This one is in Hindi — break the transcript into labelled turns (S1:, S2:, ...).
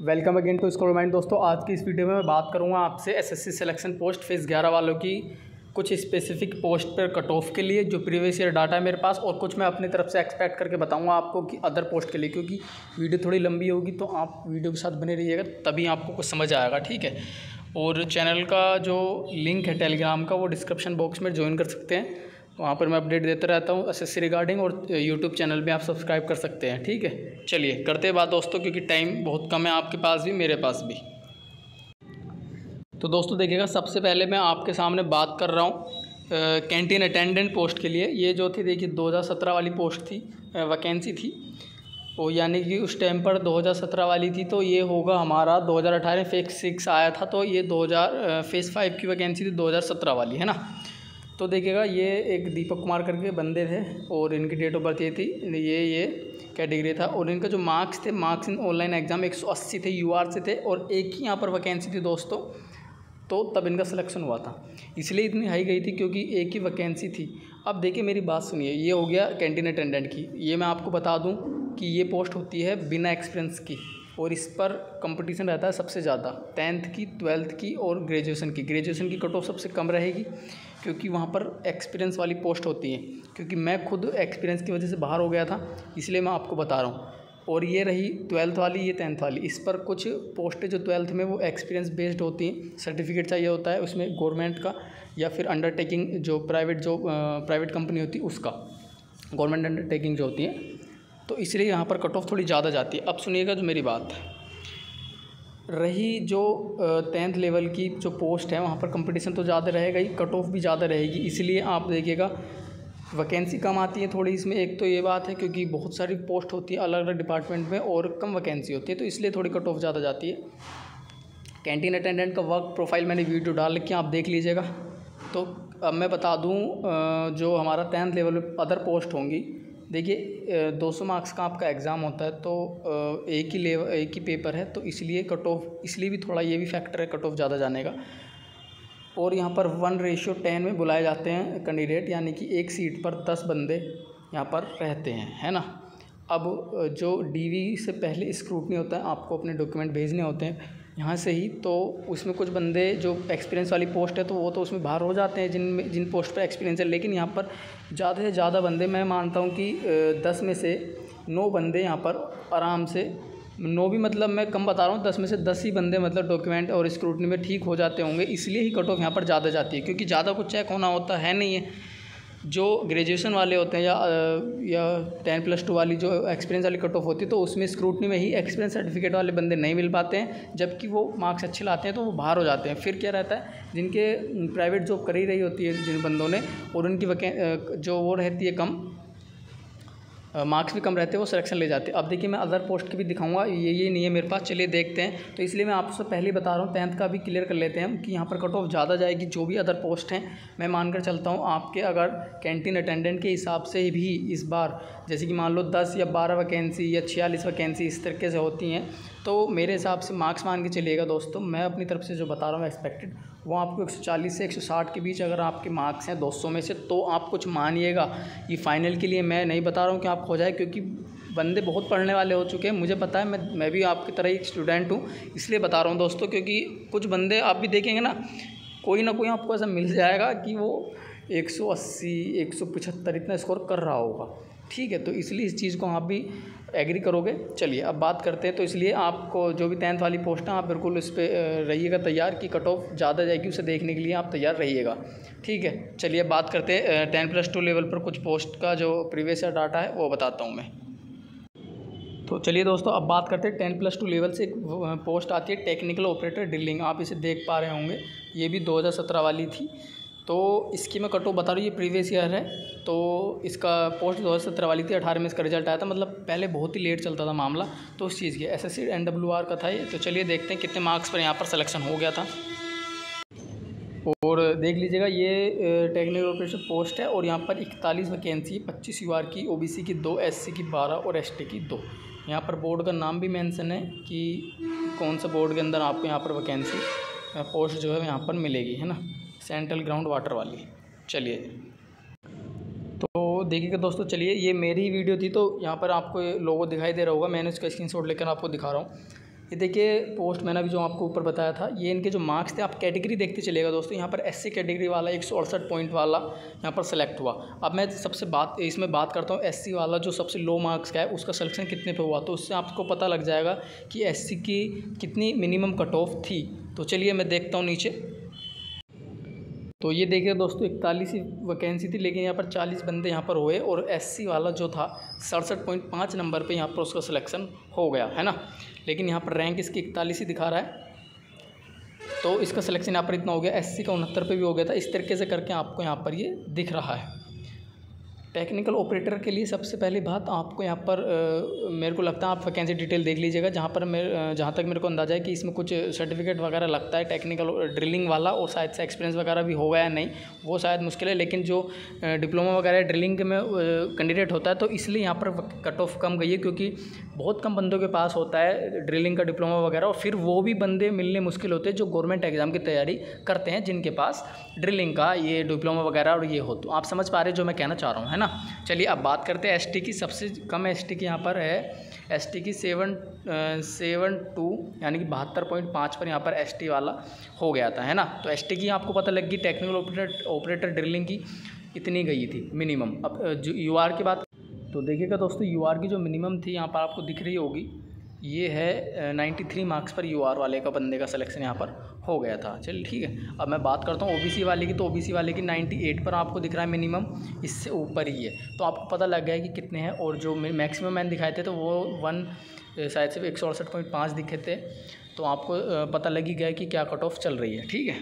S1: Welcome again to School Mind. दोस्तों, आज की इस वीडियो में मैं बात करूंगा आपसे एसएससी सिलेक्शन पोस्ट फेज़ 11 वालों की कुछ स्पेसिफिक पोस्ट पर कट ऑफ के लिए जो प्रीवियस ईयर डाटा है मेरे पास, और कुछ मैं अपनी तरफ से एक्सपेक्ट करके बताऊंगा आपको कि अदर पोस्ट के लिए, क्योंकि वीडियो थोड़ी लंबी होगी तो आप वीडियो के साथ बने रहिएगा तभी आपको कुछ समझ आएगा, ठीक है। और चैनल का जो लिंक है टेलीग्राम का वो डिस्क्रिप्शन बॉक्स में ज्वाइन कर सकते हैं, वहाँ पर मैं अपडेट देता रहता हूँ एसएससी रिगार्डिंग, और यूट्यूब चैनल पे आप सब्सक्राइब कर सकते हैं, ठीक है। चलिए करते हैं बात दोस्तों, क्योंकि टाइम बहुत कम है आपके पास भी मेरे पास भी। तो दोस्तों देखिएगा, सबसे पहले मैं आपके सामने बात कर रहा हूँ कैंटीन अटेंडेंट पोस्ट के लिए। ये जो थी देखिए 2017 वाली पोस्ट थी, वैकेंसी थी वो, यानी कि उस टाइम पर 2017 वाली थी, तो ये होगा हमारा 2018 फेज़ 6 आया था, तो ये फेज़ 5 की वैकेंसी थी 2017 वाली, है ना। तो देखिएगा ये एक दीपक कुमार करके बंदे थे और इनकी डेट ऑफ बर्थ ये थी, ये कैटेगरी था, और इनका जो मार्क्स थे, मार्क्स इन ऑनलाइन एग्ज़ाम 180 थे, यूआर से थे, और एक ही यहाँ पर वैकेंसी थी दोस्तों, तो तब इनका सिलेक्शन हुआ था, इसलिए इतनी हाई गई थी क्योंकि एक ही वैकेंसी थी। अब देखिए मेरी बात सुनिए, ये हो गया कैंटीन अटेंडेंट की। ये मैं आपको बता दूं कि ये पोस्ट होती है बिना एक्सपीरियंस की, और इस पर कंपटीशन रहता है सबसे ज़्यादा 10th की, 12th की और ग्रेजुएशन की कट ऑफ सबसे कम रहेगी, क्योंकि वहाँ पर एक्सपीरियंस वाली पोस्ट होती है। क्योंकि मैं खुद एक्सपीरियंस की वजह से बाहर हो गया था, इसलिए मैं आपको बता रहा हूँ। और ये रही 12th वाली, ये 10th वाली। इस पर कुछ पोस्टें जो 12th में वो एक्सपीरियंस बेस्ड होती हैं, सर्टिफिकेट चाहिए होता है उसमें गवर्नमेंट का, या फिर अंडरटेकिंग जो प्राइवेट कंपनी होती है उसका, गवर्नमेंट अंडरटेकिंग जो होती है, तो इसलिए यहाँ पर कट ऑफ थोड़ी ज़्यादा जाती है। अब सुनिएगा जो मेरी बात रही, जो 10th लेवल की जो पोस्ट है वहाँ पर कंपटीशन तो ज़्यादा रहेगा ही, कट ऑफ भी ज़्यादा रहेगी, इसलिए आप देखिएगा वैकेंसी कम आती है थोड़ी इसमें। एक तो ये बात है क्योंकि बहुत सारी पोस्ट होती है अलग अलग डिपार्टमेंट में और कम वैकेंसी होती है, तो इसलिए थोड़ी कट ऑफ ज़्यादा जाती है। कैंटीन अटेंडेंट का वर्क प्रोफाइल मैंने वीडियो डाल रखी है, आप देख लीजिएगा। तो अब मैं बता दूं, जो हमारा 10th लेवल में अदर पोस्ट होंगी, देखिए 200 मार्क्स का आपका एग्ज़ाम होता है, तो एक ही पेपर है, तो इसलिए कट ऑफ, इसलिए भी थोड़ा ये भी फैक्टर है कट ऑफ ज़्यादा जाने का। और यहाँ पर 1:10 में बुलाए जाते हैं कैंडिडेट, यानी कि एक सीट पर 10 बंदे यहाँ पर रहते हैं, है ना। अब जो डीवी से पहले स्क्रूटनी होता है, आपको अपने डॉक्यूमेंट भेजने होते हैं यहाँ से ही, तो उसमें कुछ बंदे जो एक्सपीरियंस वाली पोस्ट है तो वो तो उसमें बाहर हो जाते हैं, जिन पोस्ट पर एक्सपीरियंस है। लेकिन यहाँ पर ज़्यादा से ज़्यादा बंदे, मैं मानता हूँ कि 10 में से 9 बंदे यहाँ पर आराम से, 9 भी मतलब मैं कम बता रहा हूँ, 10 में से 10 ही बंदे मतलब डॉक्यूमेंट और स्क्रूटनी में ठीक हो जाते होंगे, इसलिए ही कट ऑफ यहाँ पर ज़्यादा जाती है, क्योंकि ज़्यादा कुछ चेक होना होता है नहीं है। जो ग्रेजुएशन वाले होते हैं या 10+2 वाली जो एक्सपीरियंस वाली कट ऑफ होती है, तो उसमें स्क्रूटनी में ही एक्सपीरियंस सर्टिफिकेट वाले बंदे नहीं मिल पाते हैं, जबकि वो मार्क्स अच्छे लाते हैं तो वो बाहर हो जाते हैं। फिर क्या रहता है, जिनके प्राइवेट जॉब कर ही रही होती है जिन बंदों ने, और उनकी जो वो रहती है कम, मार्क्स भी कम रहते हैं, वो सिलेक्शन ले जाते हैं। अब देखिए मैं अदर पोस्ट की भी दिखाऊंगा, ये नहीं है मेरे पास, चलिए देखते हैं। तो इसलिए मैं आपसे पहले ही बता रहा हूँ, 10th का भी क्लियर कर लेते हैं हम कि यहाँ पर कट ऑफ ज़्यादा जाएगी। जो भी अदर पोस्ट हैं, मैं मानकर चलता हूँ आपके अगर कैंटीन अटेंडेंट के हिसाब से भी इस बार, जैसे कि मान लो 10 या 12 वैकेंसी या 46 वैकेंसी इस तरीके से होती हैं, तो मेरे हिसाब से मार्क्स मान के चलिएगा दोस्तों, मैं अपनी तरफ से जो बता रहा हूँ एक्सपेक्टेड, वो आपको 140 से 160 के बीच अगर आपके मार्क्स हैं 200 में से, तो आप कुछ मानिएगा। ये फाइनल के लिए मैं नहीं बता रहा हूँ कि आप हो जाए, क्योंकि बंदे बहुत पढ़ने वाले हो चुके हैं, मुझे पता है, मैं भी आपकी तरह एक स्टूडेंट हूँ, इसलिए बता रहा हूँ दोस्तों। क्योंकि कुछ बंदे आप भी देखेंगे ना कोई आपको ऐसा मिल जाएगा कि वो 180, 175 इतना स्कोर कर रहा होगा, ठीक है। तो इसलिए इस चीज़ को आप भी एग्री करोगे। चलिए अब बात करते हैं। तो इसलिए आपको जो भी 10th वाली पोस्ट है, आप बिल्कुल इस पर रहिएगा तैयार कि कट ऑफ ज़्यादा जाएगी, उसे देखने के लिए आप तैयार रहिएगा, ठीक है। चलिए बात करते हैं 10+2 लेवल पर कुछ पोस्ट का जो प्रीवियस ईयर डाटा है वो बताता हूँ मैं। तो चलिए दोस्तों अब बात करते हैं 10+2 लेवल से। एक पोस्ट आती है टेक्निकल ऑपरेटर ड्रिलिंग, आप इसे देख पा रहे होंगे, ये भी 2017 वाली थी। तो इसकी मैं कट ऑफ बता रहा हूँ, ये प्रीवियस ईयर है, तो इसका पोस्ट 2017 वाली थी, 18 में इसका रिजल्ट आया था, मतलब पहले बहुत ही लेट चलता था मामला, तो उस चीज़ की SSC NWR का था ये। तो चलिए देखते हैं कितने मार्क्स पर यहाँ पर सिलेक्शन हो गया था, और देख लीजिएगा ये टेक्निकल ऑपरेटर पोस्ट है, और यहाँ पर 41 वैकेंसी, 25 UR की, OBC की 2, SC की 12 और ST की 2। यहाँ पर बोर्ड का नाम भी मेंशन है कि कौन सा बोर्ड के अंदर आपको यहाँ पर वैकेंसी पोस्ट जो है यहाँ पर मिलेगी, है ना, सेंट्रल ग्राउंड वाटर वाली। चलिए तो देखिएगा दोस्तों, चलिए ये मेरी वीडियो थी, तो यहाँ पर आपको लोगो दिखाई दे रहा होगा, मैंने उसका स्क्रीनशॉट लेकर आपको दिखा रहा हूँ। ये देखिए पोस्ट मैंने अभी जो आपको ऊपर बताया था, ये इनके जो मार्क्स थे। आप कैटेगरी देखते चलिएगा दोस्तों। यहाँ पर एससी कैटेगरी वाला 168 पॉइंट वाला यहाँ पर सेलेक्ट हुआ। अब मैं इसमें बात करता हूँ एससी वाला जो सबसे लो मार्क्स का है उसका सिलेक्शन कितने पे हुआ, तो उससे आपको पता लग जाएगा कि एससी की कितनी मिनिमम कट ऑफ थी। तो चलिए मैं देखता हूँ नीचे। तो ये देखिए दोस्तों 41 ही वैकेंसी थी, लेकिन यहाँ पर 40 बंदे यहाँ पर हुए और एससी वाला जो था 67.5 नंबर पे यहाँ पर उसका सिलेक्शन हो गया है ना। लेकिन यहाँ पर रैंक इसकी 41 ही दिखा रहा है, तो इसका सिलेक्शन यहाँ पर इतना हो गया। एससी का 69 पे भी हो गया था। इस तरीके से करके आपको यहाँ पर ये दिख रहा है। टेक्निकल ऑपरेटर के लिए सबसे पहली बात आपको यहाँ पर मेरे को लगता है आप वैकेंसी डिटेल देख लीजिएगा। जहाँ तक मेरे को अंदाजा है कि इसमें कुछ सर्टिफिकेट वगैरह लगता है टेक्निकल ड्रिलिंग वाला, और शायद से एक्सपीरियंस वगैरह भी होगा या नहीं वो शायद मुश्किल है। लेकिन जो डिप्लोमा वगैरह ड्रिलिंग में कैंडिडेट होता है तो इसलिए यहाँ पर कट ऑफ कम गई है, क्योंकि बहुत कम बंदों के पास होता है ड्रिलिंग का डिप्लोमा वगैरह, और फिर वो भी बंदे मिलने मुश्किल होते हैं जो गवर्नमेंट एग्जाम की तैयारी करते हैं जिनके पास ड्रिलिंग का ये डिप्लोमा वगैरह और ये हो। तो आप समझ पा रहे हैं जो मैं कहना चाह रहा हूँ, है ना। चलिए अब बात करते हैं एसटी की। सबसे कम एसटी की यहाँ पर है एसटी की 772 यानी कि 72.5 पर यहाँ पर एसटी वाला हो गया था, है ना। तो एसटी की आपको पता लग गई। टेक्निकल ऑपरेटर ड्रिलिंग की इतनी गई थी मिनिमम। अब जो यूआर की बात, तो देखिएगा दोस्तों यूआर की जो मिनिमम थी यहाँ पर आपको दिख रही होगी, ये है 93 मार्क्स पर यूआर वाले का बंदे का सिलेक्शन यहाँ पर हो गया था। चलिए ठीक है। अब मैं बात करता हूँ ओबीसी वाले की। तो ओबीसी वाले की 98 पर आपको दिख रहा है मिनिमम, इससे ऊपर ही है। तो आपको पता लग गया कि कितने हैं। और जो मैक्सिमम मैंने दिखाए थे तो वो शायद से 168.5 दिखे थे। तो आपको पता लग ही गया कि क्या कट ऑफ चल रही है। ठीक है।